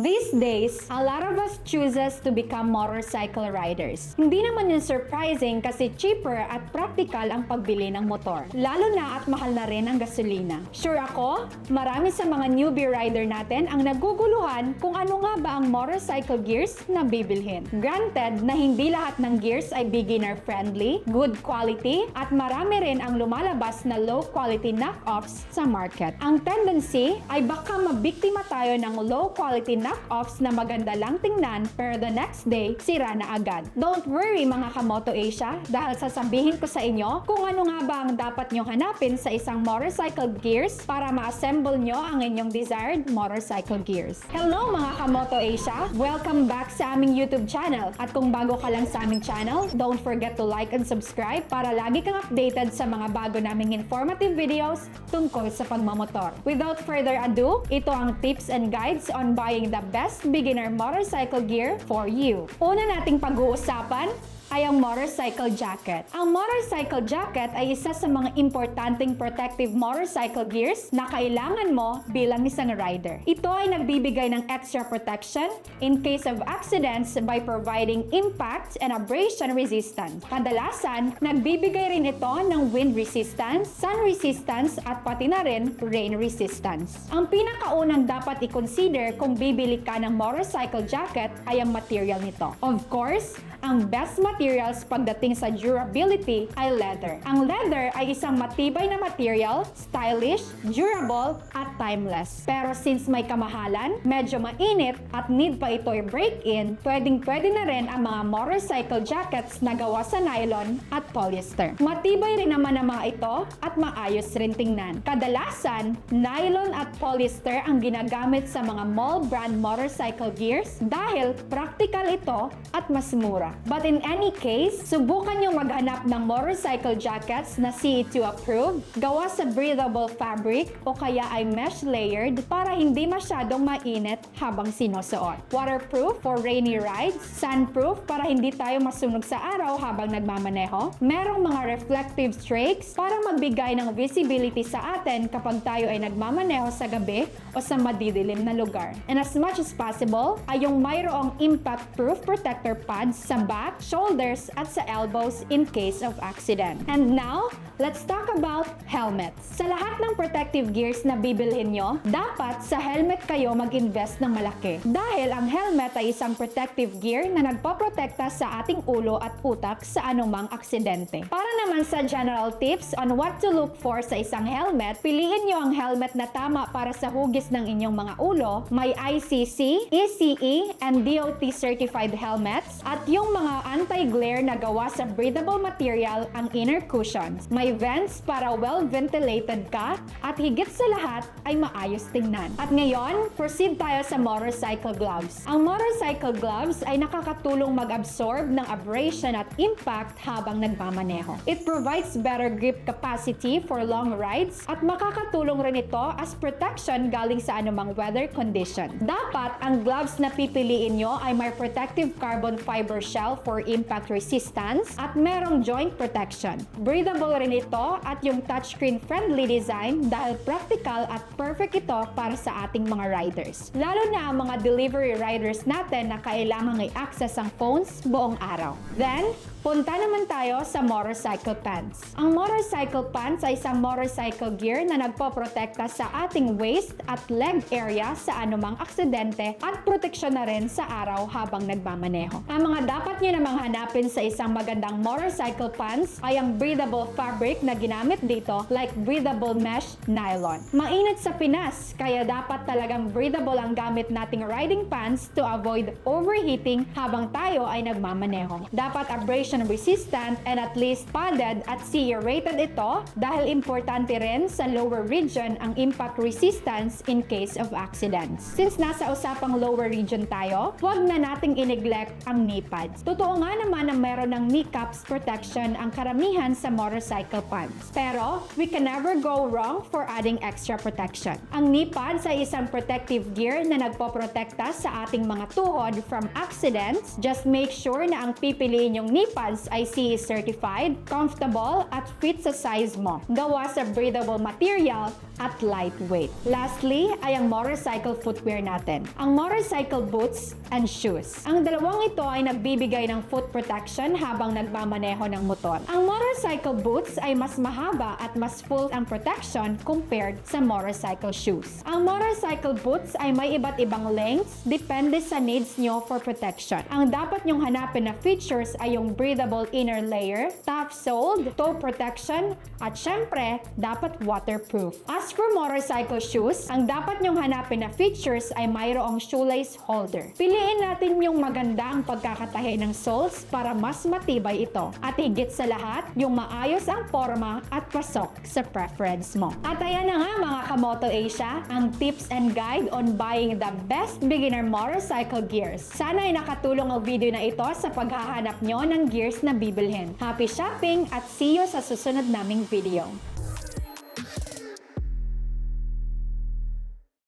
These days, a lot of us chooses to become motorcycle riders. Hindi naman yun surprising kasi cheaper at practical ang pagbili ng motor. Lalo na at mahal na rin ang gasolina. Sure ako, marami sa mga newbie rider natin ang naguguluhan kung ano nga ba ang motorcycle gears na bibilhin. Granted na hindi lahat ng gears ay beginner friendly, good quality, at marami rin ang lumalabas na low quality knockoffs sa market. Ang tendency ay baka mabiktima tayo ng low quality knockoffs na maganda lang tingnan pero the next day, sira na agad. Don't worry mga ka-Moto Asia dahil sasabihin ko sa inyo kung ano nga ba ang dapat nyong hanapin sa isang motorcycle gears para ma-assemble nyo ang inyong desired motorcycle gears. Hello mga ka-Moto Asia! Welcome back sa aming YouTube channel. At kung bago ka lang sa aming channel, don't forget to like and subscribe para lagi kang updated sa mga bago naming informative videos tungkol sa pagmamotor. Without further ado, ito ang tips and guides on buying the best beginner motorcycle gear for you. Una nating pag-uusapan ay ang motorcycle jacket. Ang motorcycle jacket ay isa sa mga importanteng protective motorcycle gears na kailangan mo bilang isang rider. Ito ay nagbibigay ng extra protection in case of accidents by providing impact and abrasion resistance. Kadalasan, nagbibigay rin ito ng wind resistance, sun resistance, at pati na rin rain resistance. Ang pinakaunang dapat i-consider kung bibili ka ng motorcycle jacket ay ang material nito. Of course, ang best materials pagdating sa durability ay leather. Ang leather ay isang matibay na material, stylish, durable, at timeless. Pero since may kamahalan, medyo mainit, at need pa ito i-break-in, pwedeng-pwede na rin ang mga motorcycle jackets na gawa sa nylon at polyester. Matibay rin naman ang mga ito at maayos rin tingnan. Kadalasan, nylon at polyester ang ginagamit sa mga mall brand motorcycle gears dahil practical ito at mas mura. But in any case, subukan nyo maghanap ng motorcycle jackets na CE2 approved, gawa sa breathable fabric o kaya ay mesh layered para hindi masyadong mainit habang sinusuot. Waterproof for rainy rides, sunproof para hindi tayo masunog sa araw habang nagmamaneho, merong mga reflective strakes para magbigay ng visibility sa atin kapag tayo ay nagmamaneho sa gabi o sa madidilim na lugar. And as much as possible, ay yung mayroong impact-proof protector pads sa back, shoulders, at sa elbows in case of accident. And now, let's talk about helmets. Sa lahat ng protective gears na bibilhin nyo, dapat sa helmet kayo mag-invest ng malaki. Dahil ang helmet ay isang protective gear na nagpoprotekta sa ating ulo at utak sa anumang aksidente. Para naman sa general tips on what to look for sa isang helmet, piliin nyo ang helmet na tama para sa hugis ng inyong mga ulo, may ICC, ECE, and DOT certified helmets, at yung mga anti-glare na gawa sa breathable material ang inner cushions. May vents para well-ventilated ka at higit sa lahat ay maayos tingnan. At ngayon, proceed tayo sa motorcycle gloves. Ang motorcycle gloves ay nakakatulong mag-absorb ng abrasion at impact habang nagmamaneho. It provides better grip capacity for long rides at makakatulong rin ito as protection galing sa anumang weather condition. Dapat ang gloves na pipiliin nyo ay may protective carbon fiber shell for impact resistance at merong joint protection. Breathable rin ito at yung touchscreen friendly design dahil practical at perfect ito para sa ating mga riders. Lalo na ang mga delivery riders natin na kailangang i-access ang phones buong araw. Then, punta naman tayo sa motorcycle pants. Ang motorcycle pants ay isang motorcycle gear na nagpoprotekta sa ating waist at leg area sa anumang aksidente at proteksyon na rin sa araw habang nagmamaneho. Ang mga dapat nyo namang hanapin sa isang magandang motorcycle pants ay ang breathable fabric na ginamit dito like breathable mesh nylon. Mainit sa Pinas, kaya dapat talagang breathable ang gamit nating riding pants to avoid overheating habang tayo ay nagmamaneho. Dapat abrasion resistant and at least padded at CE rated ito dahil importante rin sa lower region ang impact resistance in case of accidents. Since nasa usapang lower region tayo, huwag na nating i-neglect ang knee pads. Totoo nga naman na meron ng knee caps protection ang karamihan sa motorcycle pants. Pero, we can never go wrong for adding extra protection. Ang knee pads ay isang protective gear na nagpoprotekta sa ating mga tuhod from accidents. Just make sure na ang pipiliin yung knee pads ay CE certified, comfortable, at fit sa size mo. Gawa sa breathable material at lightweight. Lastly ay ang motorcycle footwear natin, ang motorcycle boots and shoes. Ang dalawang ito ay nagbibigay ng foot protection habang nagmamaneho ng motor. Ang motorcycle boots ay mas mahaba at mas full ang protection compared sa motorcycle shoes. Ang motorcycle boots ay may iba't ibang lengths depende sa needs nyo for protection. Ang dapat nyong hanapin na features ay yung breathable inner layer, tough-soled, toe protection, at syempre, dapat waterproof. As for motorcycle shoes, ang dapat nyong hanapin na features ay mayroong shoelace holder. Piliin natin yung maganda ang pagkakatahi ng soles para mas matibay ito. At higit sa lahat, yung maayos ang forma at pasok sa preference mo. At ayan na nga mga ka-Moto Asia, ang tips and guide on buying the best beginner motorcycle gears. Sana ay nakatulong ang video na ito sa paghahanap nyo ng gears na bibilhin. Happy shopping at see you sa susunod naming video.